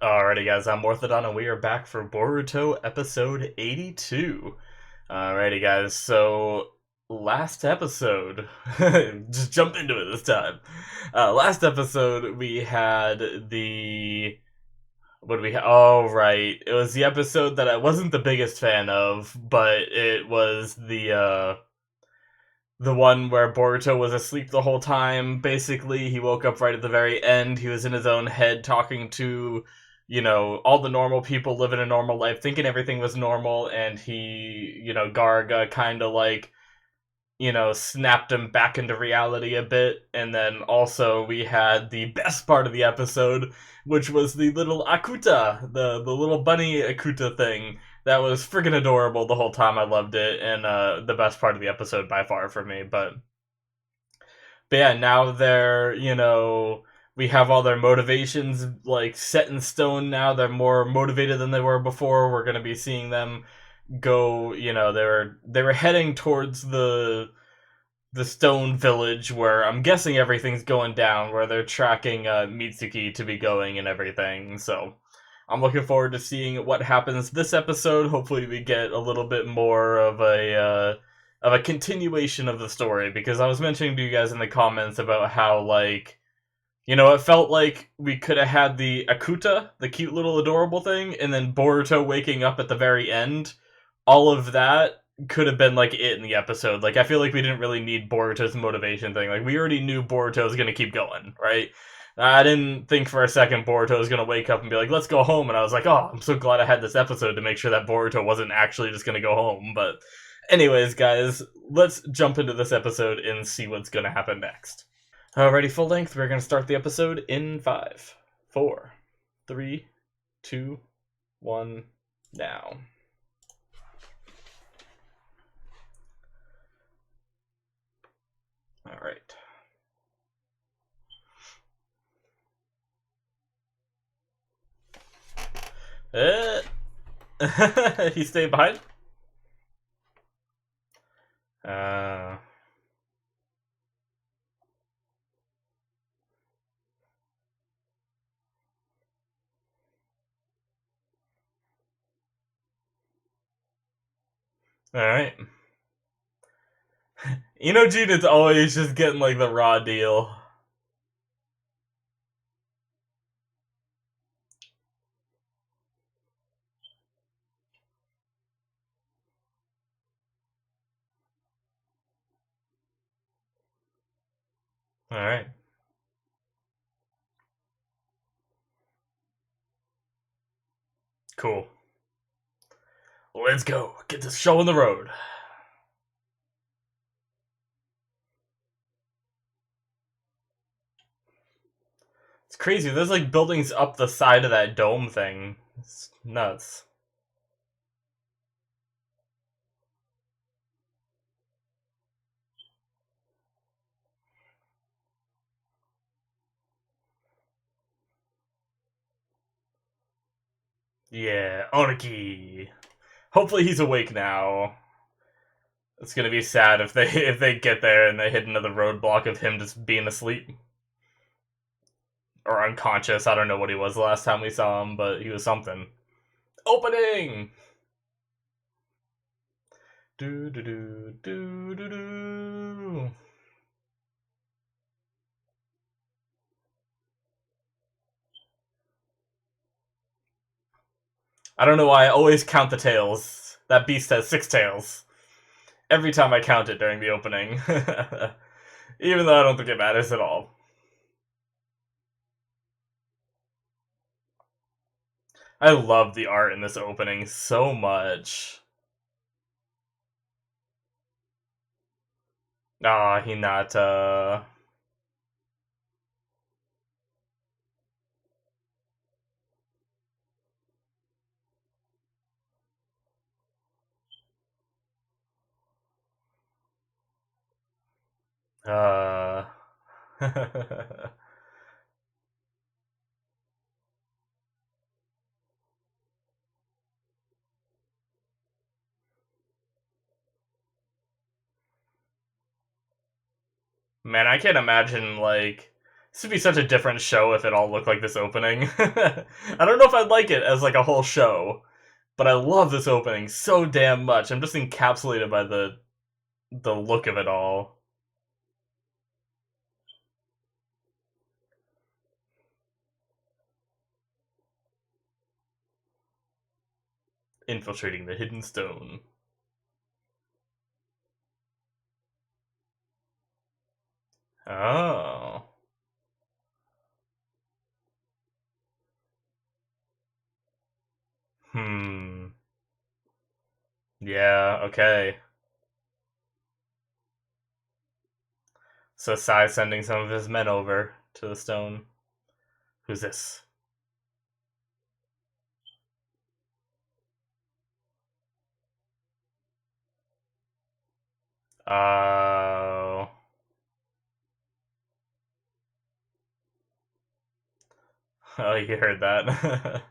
Alrighty, guys, I'm Morthadon, and we are back for Boruto episode 82. Alrighty, guys, so last episode, just jump into it this time. Last episode, we had the. What do we have? Oh, right. It was the episode that I wasn't the biggest fan of, but it was the one where Boruto was asleep the whole time. Basically, he woke up right at the very end. He was in his own head talking to, all the normal people living a normal life, thinking everything was normal, and Garga kind of like, snapped him back into reality a bit. And then also we had the best part of the episode, which was the little Akuta, the little bunny Akuta thing. That was friggin' adorable the whole time. I loved it, and the best part of the episode by far for me. But yeah, now they're, we have all their motivations like set in stone now. They're more motivated than they were before. We're gonna be seeing them go, they were heading towards the stone village where I'm guessing everything's going down, where they're tracking Mitsuki to be going and everything. So I'm looking forward to seeing what happens this episode. Hopefully, we get a little bit more of a continuation of the story, because I was mentioning to you guys in the comments about how it felt like we could have had the Akuta, the cute little adorable thing, and then Boruto waking up at the very end. All of that could have been like it in the episode. Like, I feel like we didn't really need Boruto's motivation thing. Like, we already knew Boruto was gonna keep going, right? I didn't think for a second Boruto was gonna wake up and be like, "Let's go home." And I was like, "Oh, I'm so glad I had this episode to make sure that Boruto wasn't actually just gonna go home." But, anyways, guys, let's jump into this episode and see what's gonna happen next. Alrighty, full length. We're gonna start the episode in 5, 4, 3, 2, 1, now. Alright. Uh, he stayed behind? Uh, Alright. Inojin is always just getting like the raw deal. Alright. Cool. Let's go. Get this show on the road. It's crazy. There's like buildings up the side of that dome thing. It's nuts. Yeah, Oniki. Hopefully he's awake now. It's gonna be sad if they if they get there and they hit another roadblock of him just being asleep or unconscious. I don't know what he was the last time we saw him, but he was something. Opening. Do do do do do do. I don't know why I always count the tails. That beast has 6 tails. Every time I count it during the opening. Even though I don't think it matters at all. I love the art in this opening so much. Ah, Hinata. Uh. Man, I can't imagine, like, This would be such a different show if it all looked like this opening. I don't know if I'd like it as like a whole show, but I love this opening so damn much. I'm just encapsulated by the look of it all. Infiltrating the hidden stone. Oh. Hmm. Yeah, okay. So Sai's sending some of his men over to the stone. Who's this? Oh. Oh, you heard that.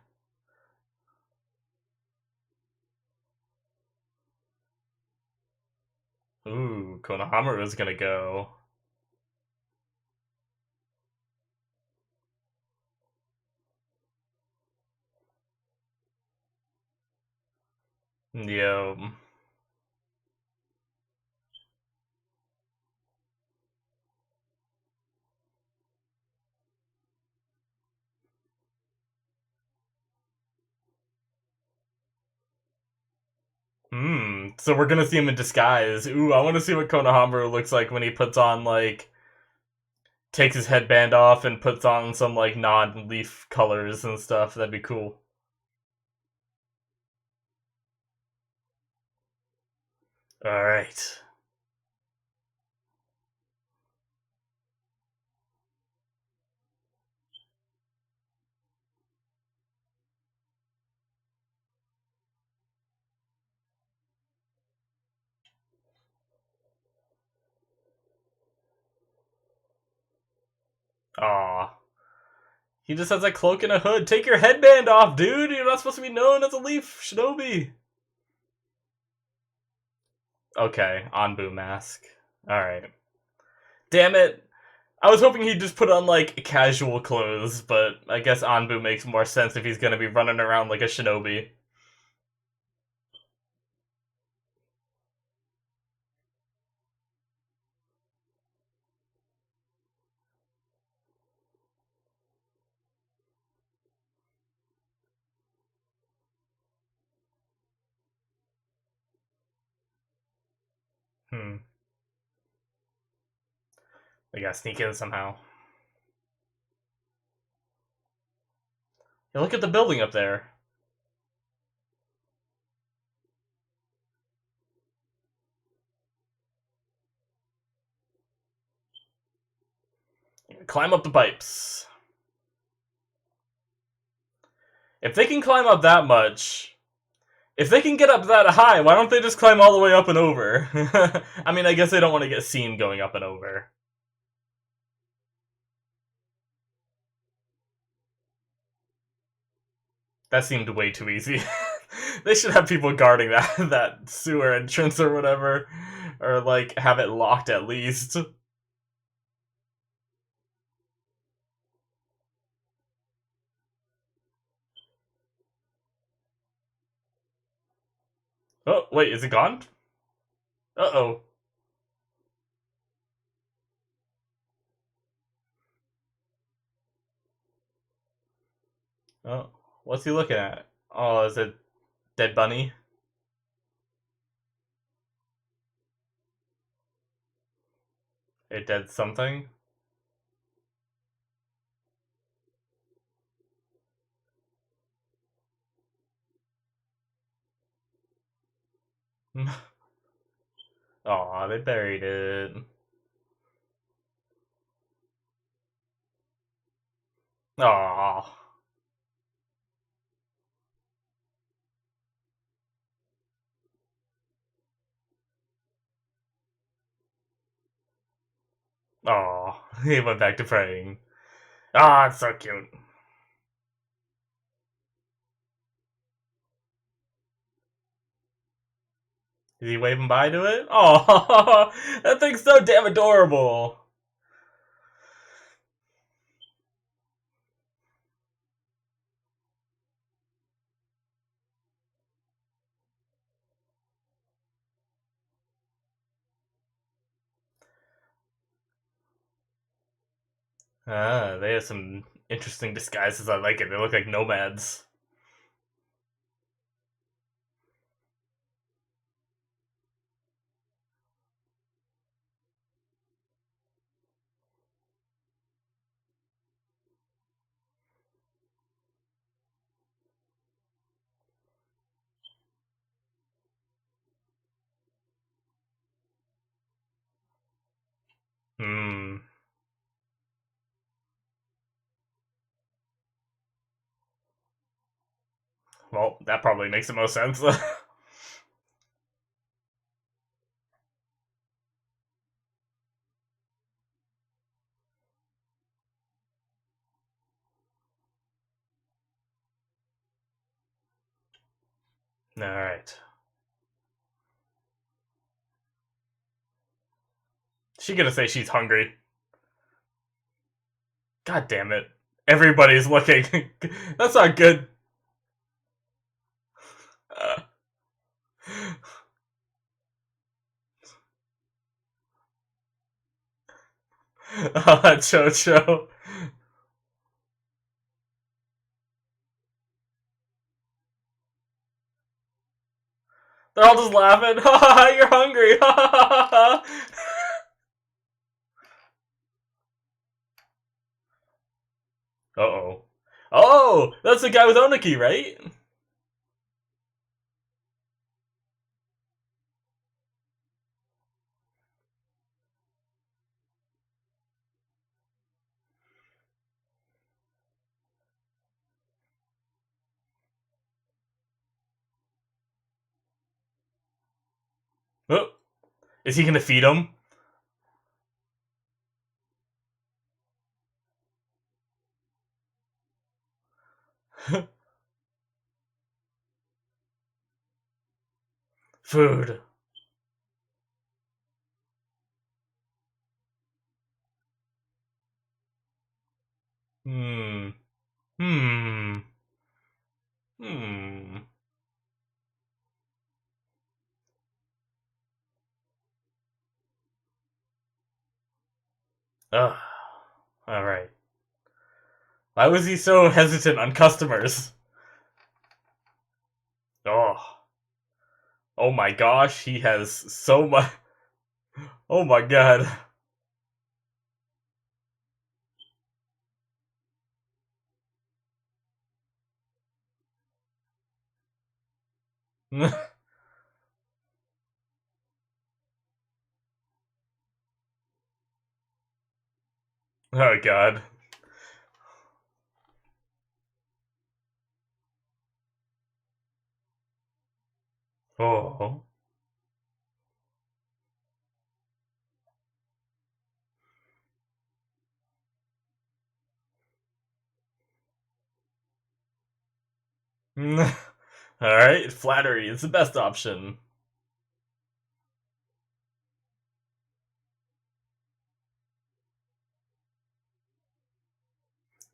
Ooh, Konohamaru's gonna go. Yo. So we're gonna see him in disguise. Ooh, I wanna see what Konohamaru looks like when he puts on, like, takes his headband off and puts on some, like, non-leaf colors and stuff. That'd be cool. Alright. Aw. He just has a cloak and a hood. Take your headband off, dude! You're not supposed to be known as a leaf shinobi! Okay, Anbu mask. Alright. Damn it! I was hoping he'd just put on, like, casual clothes, but I guess Anbu makes more sense if he's gonna be running around like a shinobi. Hmm. They gotta sneak in somehow. Hey, look at the building up there. Climb up the pipes. If they can climb up that much, if they can get up that high, why don't they just climb all the way up and over? I mean, I guess they don't want to get seen going up and over. That seemed way too easy. They should have people guarding that sewer entrance or whatever, or like have it locked at least. Oh wait, is it gone? Uh oh. Oh, what's he looking at? Oh, is it dead bunny? A dead something? Aw, they buried it. Aw. Aw. He went back to praying. Ah, it's so cute. Is he waving bye to it? Oh, that thing's so damn adorable. Ah, they have some interesting disguises. I like it. They look like nomads. Hmm. Well, that probably makes the most sense. All right. She gonna say she's hungry. God damn it. Everybody's looking. That's not good. Uh, Chocho. They're all just laughing. Ha ha ha, you're hungry. Ha ha ha ha. Uh oh. Oh, that's the guy with Oniki, right? Oh, is he gonna feed him? Food. Hmm. Hmm. Hmm. Ugh. Alright. Why was he so hesitant on customers? Oh. Oh my gosh, he has so much. Oh my god. Oh god. Oh. Alright, flattery is the best option.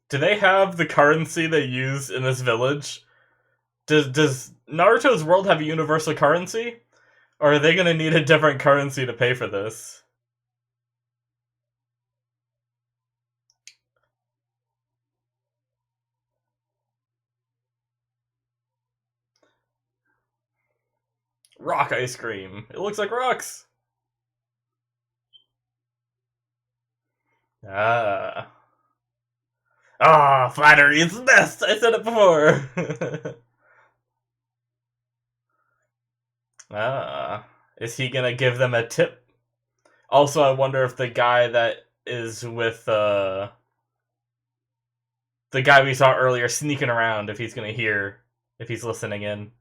Do they have the currency they use in this village? Does Naruto's world have a universal currency? Or are they gonna need a different currency to pay for this? Rock ice cream. It looks like rocks. Ah. Ah, flattery is the best! I said it before! Ah. Is he gonna give them a tip? Also, I wonder if the guy that is with, the guy we saw earlier sneaking around, if he's gonna hear, if he's listening in.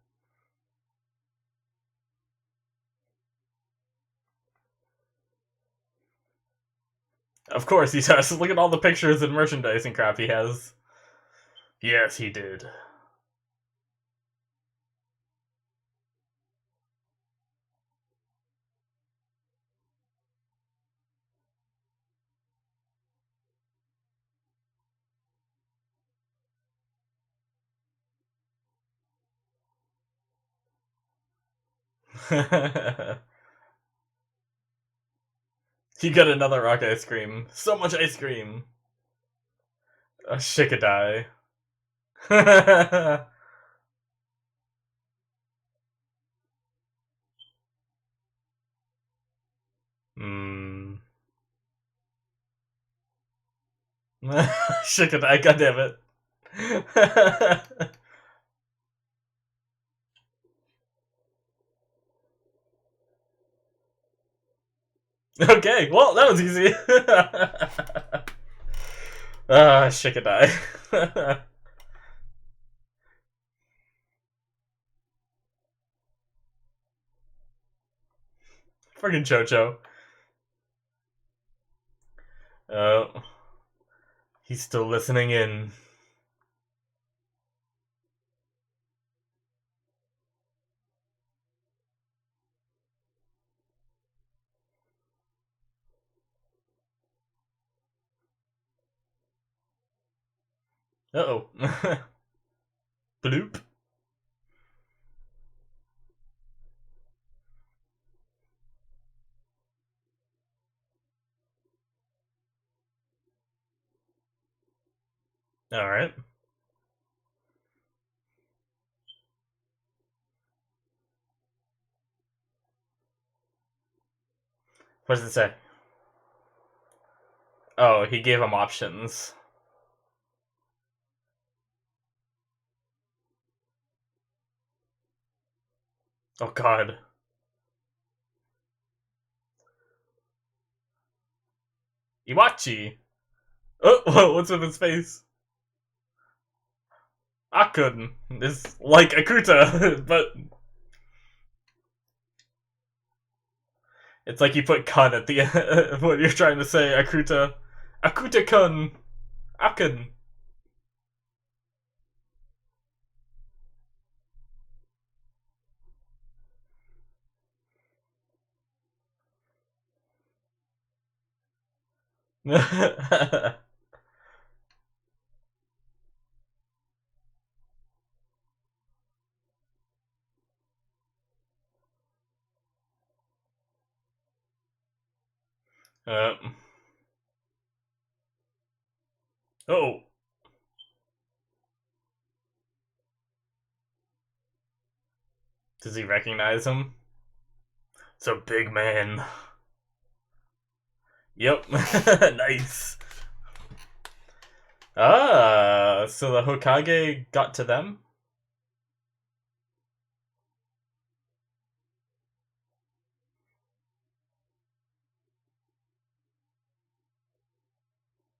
Of course he does. Look at all the pictures and merchandise and crap he has. Yes, he did. He got another rock ice cream. So much ice cream. A Shikadai. Hmm. Shikadai, goddammit. Okay, well, that was easy. Shikadai. Friggin' Chocho. Oh, he's still listening in. Uh-oh. Bloop. Alright. What does it say? Oh, he gave him options. Oh god. Iwachi! Oh, what's with his face? Akun is like Akuta, but it's like you put kun at the end when you're trying to say Akuta. Akuta kun. Akun. uh, oh, does he recognize him? It's a big man. Yep. Nice. So the Hokage got to them?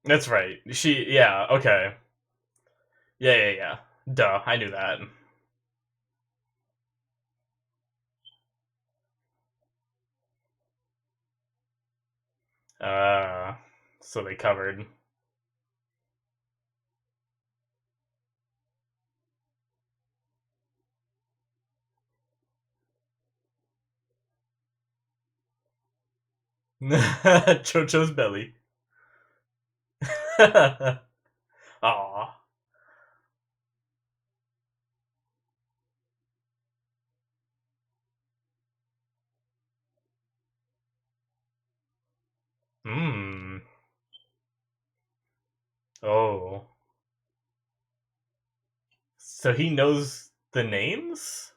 That's right. Yeah, okay. Yeah. Duh, I knew that. Uh, so they covered. Chocho's belly. Aw. Hmm. Oh. So he knows the names?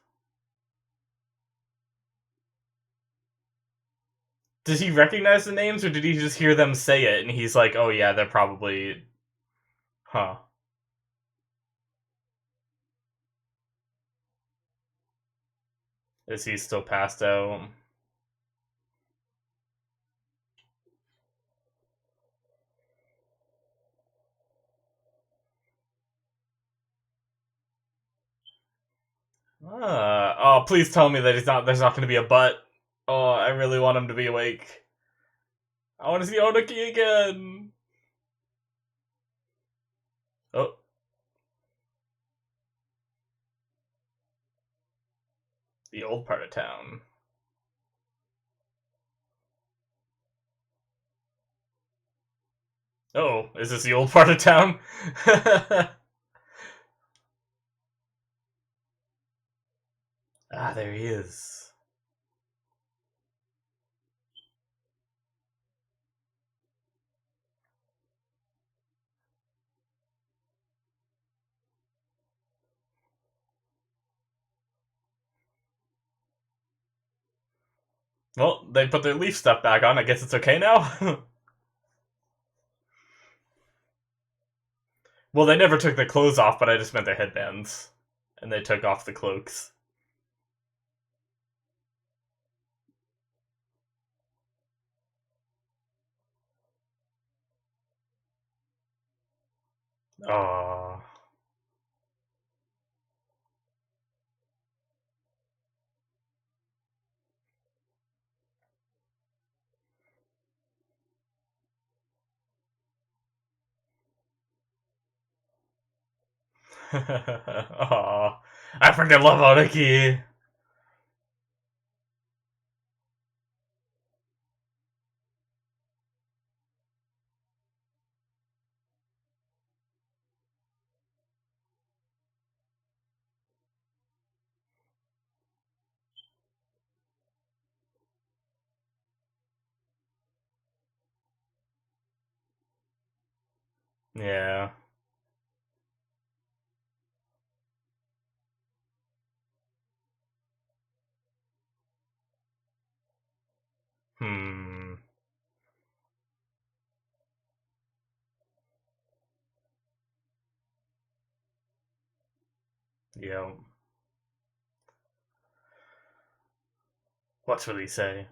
Does he recognize the names, or did he just hear them say it and he's like, oh yeah, they're probably. Huh. Is he still passed out? Oh, please tell me that he's not. There's not going to be a butt. Oh, I really want him to be awake. I want to see Onoki again. Oh, the old part of town. Oh, is this the old part of town? Ah, there he is. Well, they put their leaf stuff back on. I guess it's okay now. Well, they never took their clothes off, but I just meant their headbands, and they took off the cloaks. Oh. Oh. I freaking love Oniki. Yeah. Hmm. Yeah. What will he say?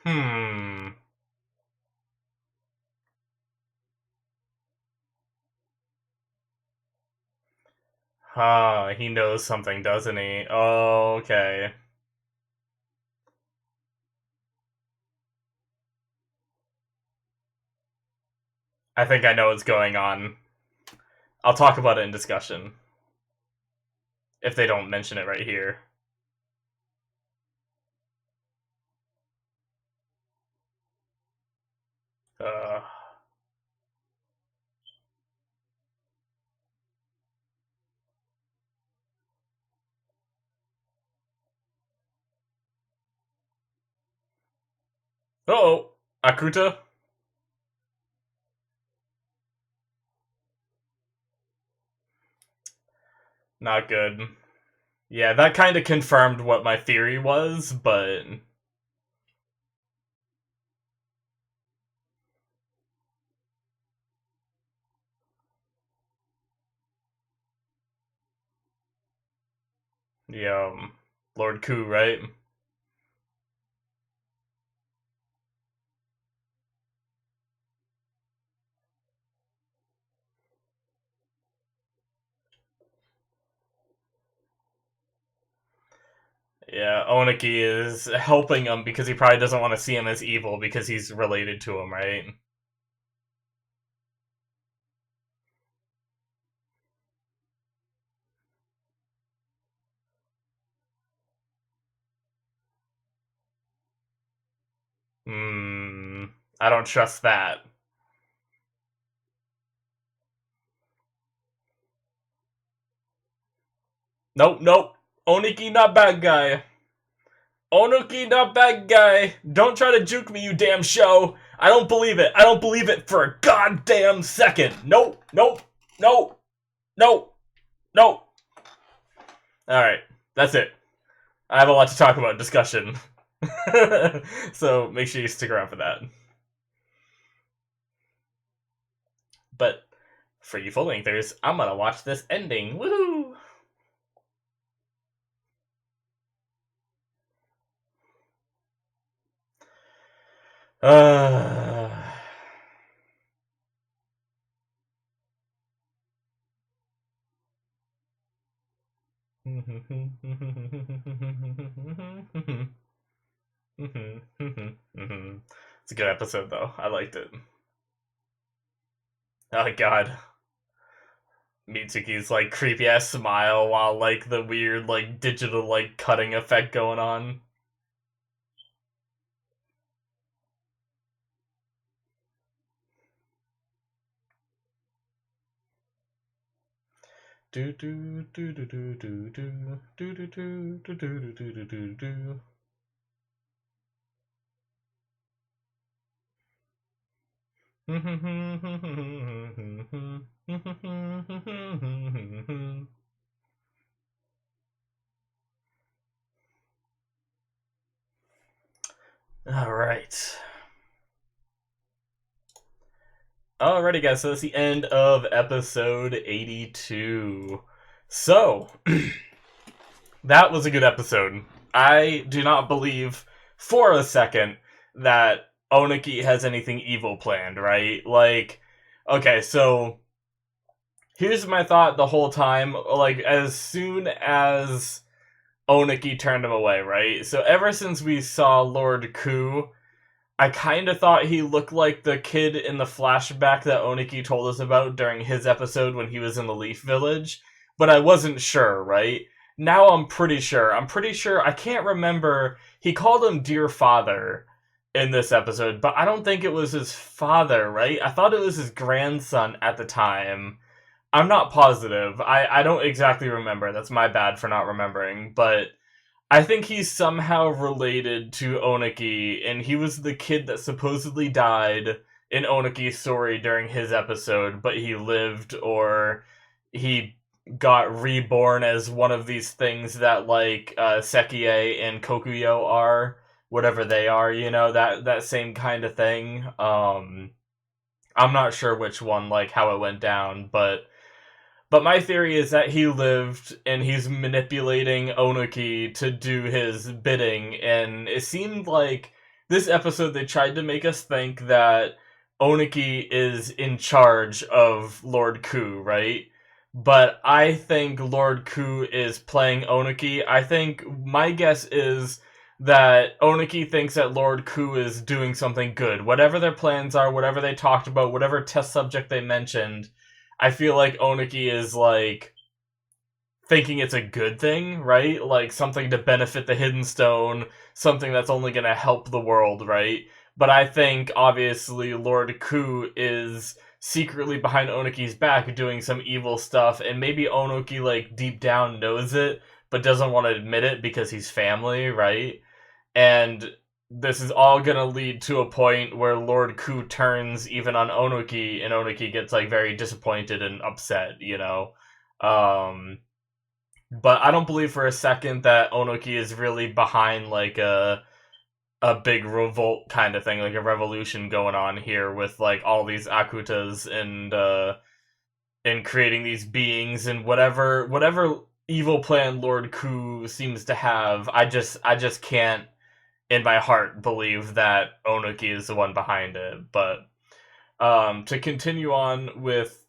Hmm. He knows something, doesn't he? Oh, okay. I think I know what's going on. I'll talk about it in discussion. If they don't mention it right here. Uh. Oh, Akuta? Not good. Yeah, that kind of confirmed what my theory was, but yeah, Lord Ku, right? Yeah, Oniki is helping him because he probably doesn't want to see him as evil because he's related to him, right? Hmm. I don't trust that. Nope, nope. Oniki not bad guy. Oniki not bad guy. Don't try to juke me, you damn show. I don't believe it. I don't believe it for a goddamn second. Nope, nope, nope, nope, nope. Alright, that's it. I have a lot to talk about in discussion. So make sure you stick around for that. But for you full lengthers, I'm gonna watch this ending. Woohoo! Uh... It's a good episode, though. I liked it. Oh god. Mitsuki's like creepy ass smile while like the weird like digital like cutting effect going on. Do do do do do do do do do do do do do do do. Alrighty, guys, so that's the end of episode 82. So, that was a good episode. I do not believe for a second that Oniki has anything evil planned, right? Like, okay, so here's my thought the whole time. Like, as soon as Oniki turned him away, right? So ever since we saw Lord Ku, I kind of thought he looked like the kid in the flashback that Oniki told us about during his episode when he was in the Leaf Village, but I wasn't sure, right? Now I'm pretty sure. I can't remember. He called him Dear Father in this episode, but I don't think it was his father, right? I thought it was his grandson at the time. I'm not positive. I don't exactly remember. That's my bad for not remembering, but I think he's somehow related to Oniki, and he was the kid that supposedly died in Oniki's story during his episode, but he lived, or he got reborn as one of these things that, like, Sekie and Kokuyo are, whatever they are, you know, that same kind of thing. I'm not sure which one, like, how it went down, but my theory is that he lived and he's manipulating Onuki to do his bidding, and it seemed like this episode they tried to make us think that Onuki is in charge of Lord Ku, right? But I think Lord Ku is playing Onuki. I think my guess is that Onuki thinks that Lord Ku is doing something good. Whatever their plans are, whatever they talked about, whatever test subject they mentioned, I feel like Oniki is, like, thinking it's a good thing, right? Like, something to benefit the Hidden Stone, something that's only gonna help the world, right? But I think, obviously, Lord Ku is secretly behind Oniki's back doing some evil stuff, and maybe Onuki, like, deep down knows it, but doesn't want to admit it because he's family, right? And this is all gonna lead to a point where Lord Ku turns even on Onuki, and Onuki gets, like, very disappointed and upset, you know? Um, but I don't believe for a second that Onuki is really behind, like, a big revolt kind of thing, like a revolution going on here with, like, all these Akutas and creating these beings and whatever evil plan Lord Ku seems to have. I just can't in my heart believe that Onuki is the one behind it. But to continue on with,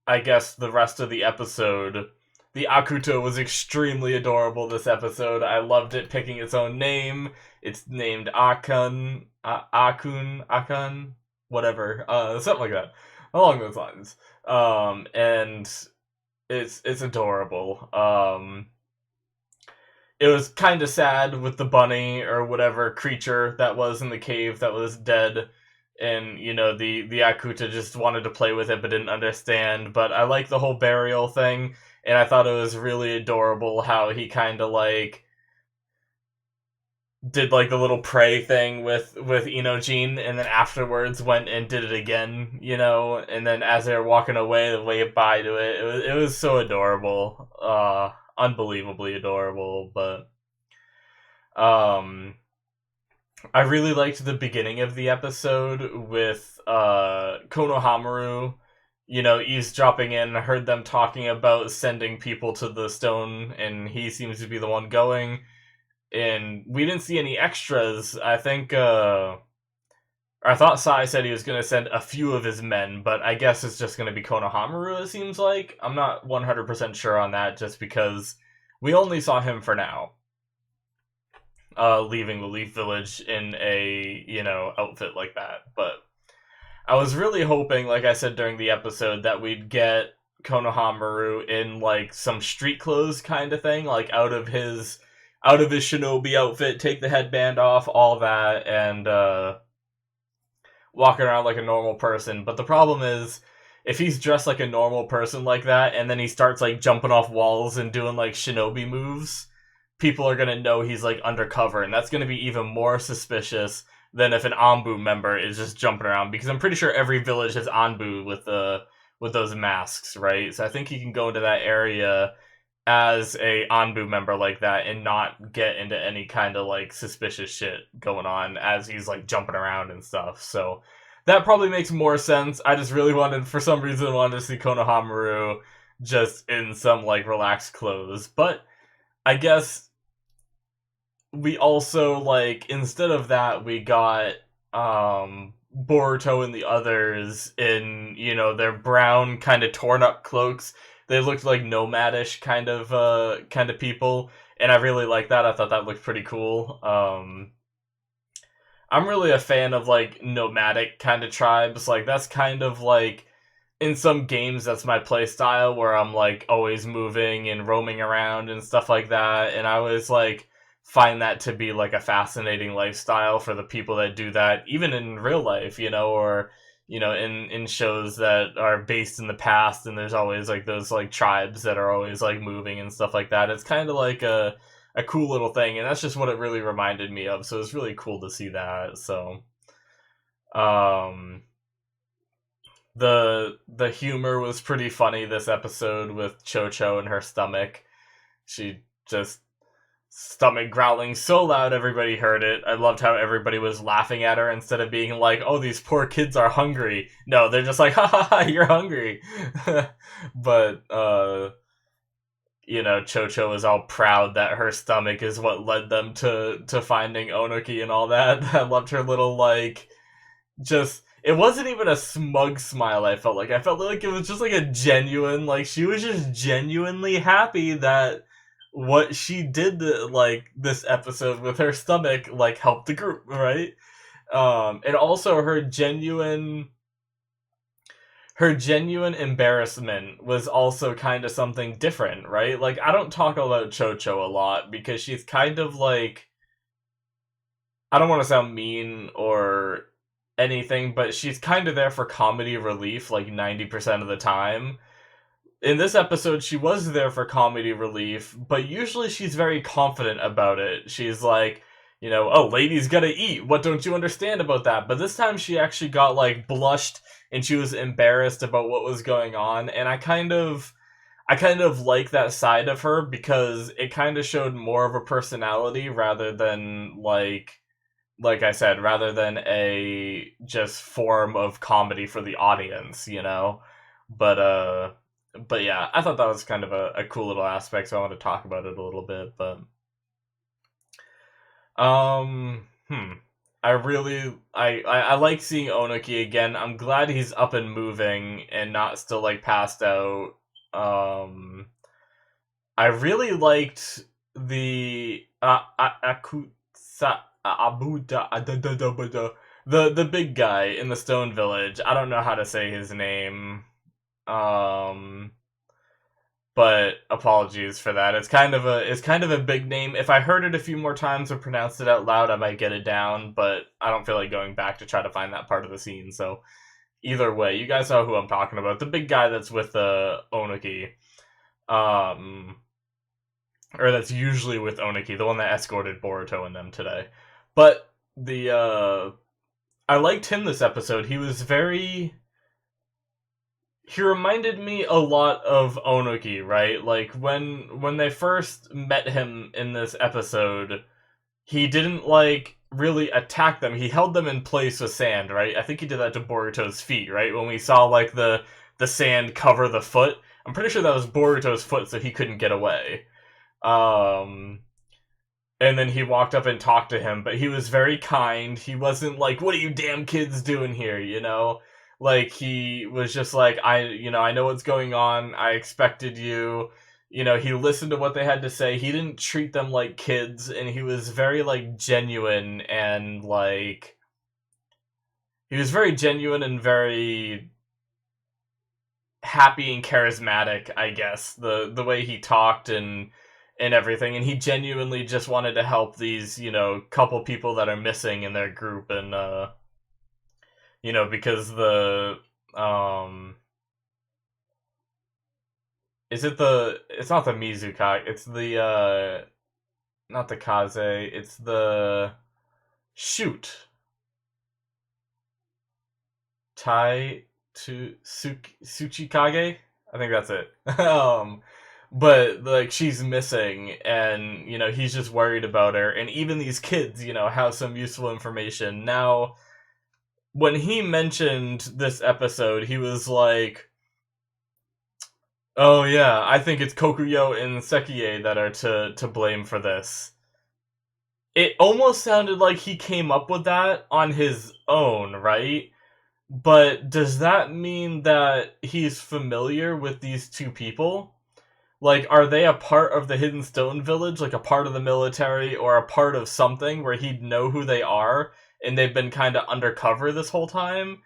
I guess, the rest of the episode, the Akuto was extremely adorable this episode. I loved it picking its own name. It's named Akun, whatever, something like that, along those lines. And it's adorable. It was kind of sad with the bunny or whatever creature that was in the cave that was dead, and you know the Akuta just wanted to play with it but didn't understand. But I like the whole burial thing, and I thought it was really adorable how he kind of, like, did, like, the little pray thing with Inojin, and then afterwards went and did it again, you know. And then as they were walking away, the way bye to it, it was so adorable, unbelievably adorable. But I really liked the beginning of the episode with Konohamaru, you know, eavesdropping in. I heard them talking about sending people to the stone, and he seems to be the one going. And we didn't see any extras. I think, I thought Sai said he was going to send a few of his men, but I guess it's just going to be Konohamaru, it seems like. I'm not 100% sure on that, just because we only saw him for now. Leaving the Leaf Village in a, you know, outfit like that. But I was really hoping, like I said during the episode, that we'd get Konohamaru in, like, some street clothes kind of thing, like out of his shinobi outfit, take the headband off, all that, and walking around like a normal person. But the problem is, if he's dressed like a normal person like that, and then he starts, like, jumping off walls and doing, like, shinobi moves, people are gonna know he's, like, undercover, and that's gonna be even more suspicious than if an Anbu member is just jumping around, because I'm pretty sure every village has Anbu with those masks, right? So I think he can go into that area as a Anbu member like that and not get into any kind of like suspicious shit going on as he's like jumping around and stuff. So that probably makes more sense. I just really wanted, for some reason, wanted to see Konohamaru just in some like relaxed clothes. But I guess we also like, instead of that, we got Boruto and the others in, their brown kind of torn up cloaks. They looked like nomadish kind of people, and I really like that. I thought that looked pretty cool. I'm really a fan of like nomadic kind of tribes. Like that's kind of like, in some games, that's my play style, where I'm like always moving and roaming around and stuff like that. And I always like find that to be like a fascinating lifestyle for the people that do that, even in real life, or in shows that are based in the past. And there's always like those like tribes that are always like moving and stuff like that. It's kind of like a cool little thing, and that's just what it really reminded me of. So it's really cool to see that. So um the humor was pretty funny this episode with Cho and her stomach. She just stomach growling so loud everybody heard it. I loved how everybody was laughing at her instead of being like, "Oh, these poor kids are hungry." No, they're just like, "Ha ha ha, you're hungry." But Cho is all proud that her stomach is what led them to finding Onoki and all that. I loved her little like, just, it wasn't even a smug smile. I felt like it was just like a genuine, like she was just genuinely happy that what she did like this episode with her stomach like helped the group, right? And also her genuine embarrassment was also kind of something different, right? Like, I don't talk about Cho a lot because she's kind of like, I don't want to sound mean or anything, but she's kind of there for comedy relief like 90% of the time. In this episode, she was there for comedy relief, but usually she's very confident about it. She's like, "Oh, ladies gotta eat. What don't you understand about that?" But this time she actually got like blushed and she was embarrassed about what was going on, and I kind of like that side of her because it kind of showed more of a personality rather than like I said, rather than a just form of comedy for the audience. But yeah, I thought that was kind of a cool little aspect, so I want to talk about it a little bit. But I really I like seeing Onoki again. I'm glad he's up and moving and not still like passed out. Um, I really liked the Akusa Abuda the big guy in the Stone Village. I don't know how to say his name. Um, but apologies for that. It's kind of a big name. If I heard it a few more times or pronounced it out loud, I might get it down, but I don't feel like going back to try to find that part of the scene. So either way, you guys know who I'm talking about. The big guy that's with Onuki. Um or that's usually with Onuki, the one that escorted Boruto and them today. But I liked him this episode. He reminded me a lot of Onuki, right? Like when they first met him in this episode, he didn't like really attack them. He held them in place with sand, right? I think he did that to Boruto's feet, right? When we saw like the sand cover the foot. I'm pretty sure that was Boruto's foot so he couldn't get away. Um and then he walked up and talked to him, but he was very kind. He wasn't like, "What are you damn kids doing here?" Like, he was just like, I know what's going on. I expected you. He listened to what they had to say. He didn't treat them like kids, and he was very, like, genuine and, like, he was very genuine and very happy and charismatic, I guess. The way he talked and everything, and he genuinely just wanted to help these, couple people that are missing in their group, and because um it's not the Mizuka, it's the not the Kaze, it's the shoot. Tai to Suchikage? I think that's it. but like she's missing, and he's just worried about her, and even these kids have some useful information now. When he mentioned this episode, he was like, oh yeah, I think it's Kokuyo and Sekie that are to blame for this. It almost sounded like he came up with that on his own, right? But does that mean that he's familiar with these two people? Like, are they a part of the Hidden Stone Village, like a part of the military, or a part of something where he'd know who they are, and they've been kind of undercover this whole time?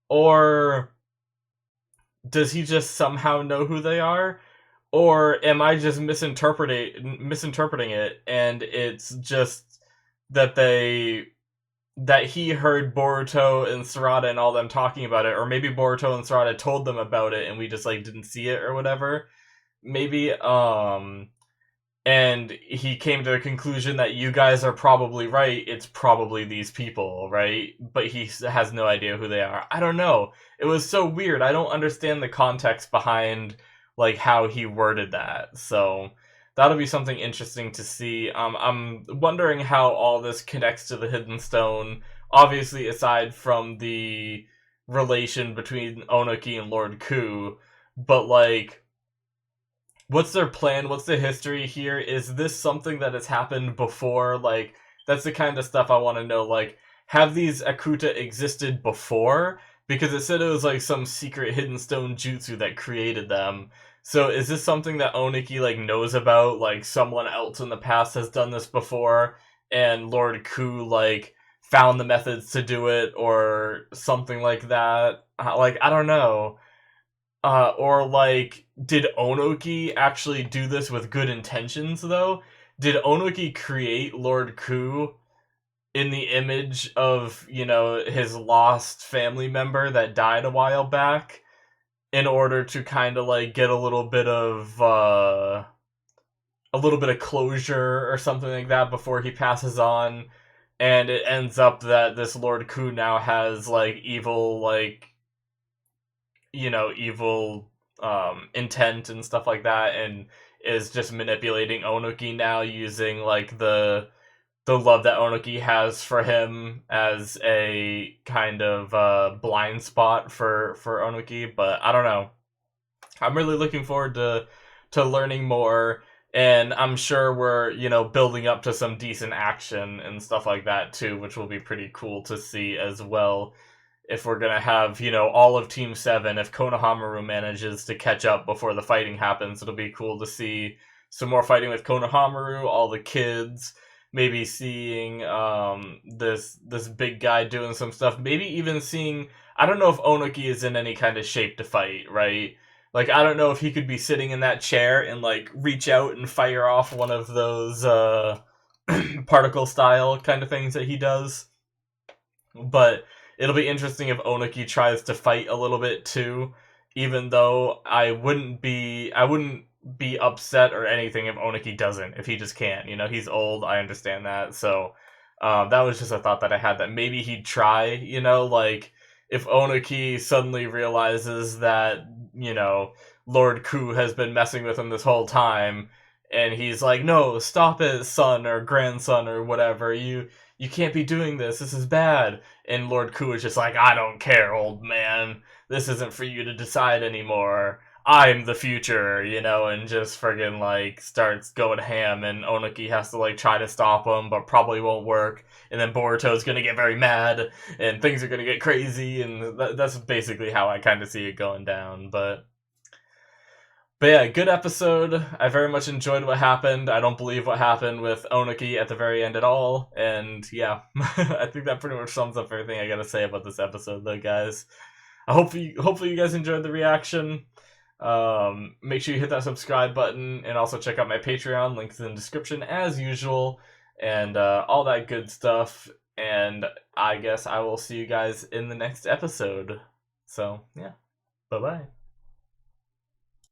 Or does he just somehow know who they are? Or am I just misinterpreting it, and it's just that he heard Boruto and Sarada and all them talking about it, or maybe Boruto and Sarada told them about it and we just like didn't see it or whatever. Maybe and he came to the conclusion that you guys are probably right, it's probably these people, right? But he has no idea who they are. I don't know. It was so weird. I don't understand the context behind like how he worded that. So that'll be something interesting to see. I'm wondering how all this connects to the Hidden Stone. Obviously, aside from the relation between Onoki and Lord Ku, but like, what's their plan? What's the history here? Is this something that has happened before? Like, that's the kind of stuff I want to know. Like, have these Akuta existed before? Because it said it was like some secret hidden stone jutsu that created them. So is this something that Oniki like knows about? Like someone else in the past has done this before, and Lord Ku like found the methods to do it, or something like that. Like, I don't know. Or like, did Onoki actually do this with good intentions though? Did Onoki create Lord Ku in the image of, his lost family member that died a while back in order to kind of like get a little bit of closure or something like that before he passes on, and it ends up that this Lord Ku now has like evil intent and stuff like that, and is just manipulating Onoki now using like the love that Onoki has for him as a kind of blind spot for Onoki. But I don't know. I'm really looking forward to learning more, and I'm sure we're building up to some decent action and stuff like that too, which will be pretty cool to see as well. If we're gonna have, all of Team 7, if Konohamaru manages to catch up before the fighting happens, it'll be cool to see some more fighting with Konohamaru, all the kids, maybe seeing this big guy doing some stuff, maybe even seeing, I don't know if Onoki is in any kind of shape to fight, right? Like, I don't know if he could be sitting in that chair and like reach out and fire off one of those particle style kind of things that he does. But it'll be interesting if Onoki tries to fight a little bit too, even though I wouldn't be upset or anything if Onoki doesn't, if he just can't. He's old, I understand that. So that was just a thought that I had, that maybe he'd try, like if Onoki suddenly realizes that, Lord Ku has been messing with him this whole time, and he's like, no, stop it, son or grandson or whatever, you can't be doing this, this is bad. And Lord Ku is just like, I don't care, old man. This isn't for you to decide anymore. I'm the future, and just friggin' like starts going ham, and Onoki has to like try to stop him, but probably won't work. And then Boruto's gonna get very mad, and things are gonna get crazy, and that's basically how I kind of see it going down. But yeah, good episode. I very much enjoyed what happened. I don't believe what happened with Onoki at the very end at all. And yeah, I think that pretty much sums up everything I gotta say about this episode, though, guys. Hopefully you guys enjoyed the reaction. Make sure you hit that subscribe button, and also check out my Patreon. Links in the description as usual, and all that good stuff. And I guess I will see you guys in the next episode. So yeah, bye bye.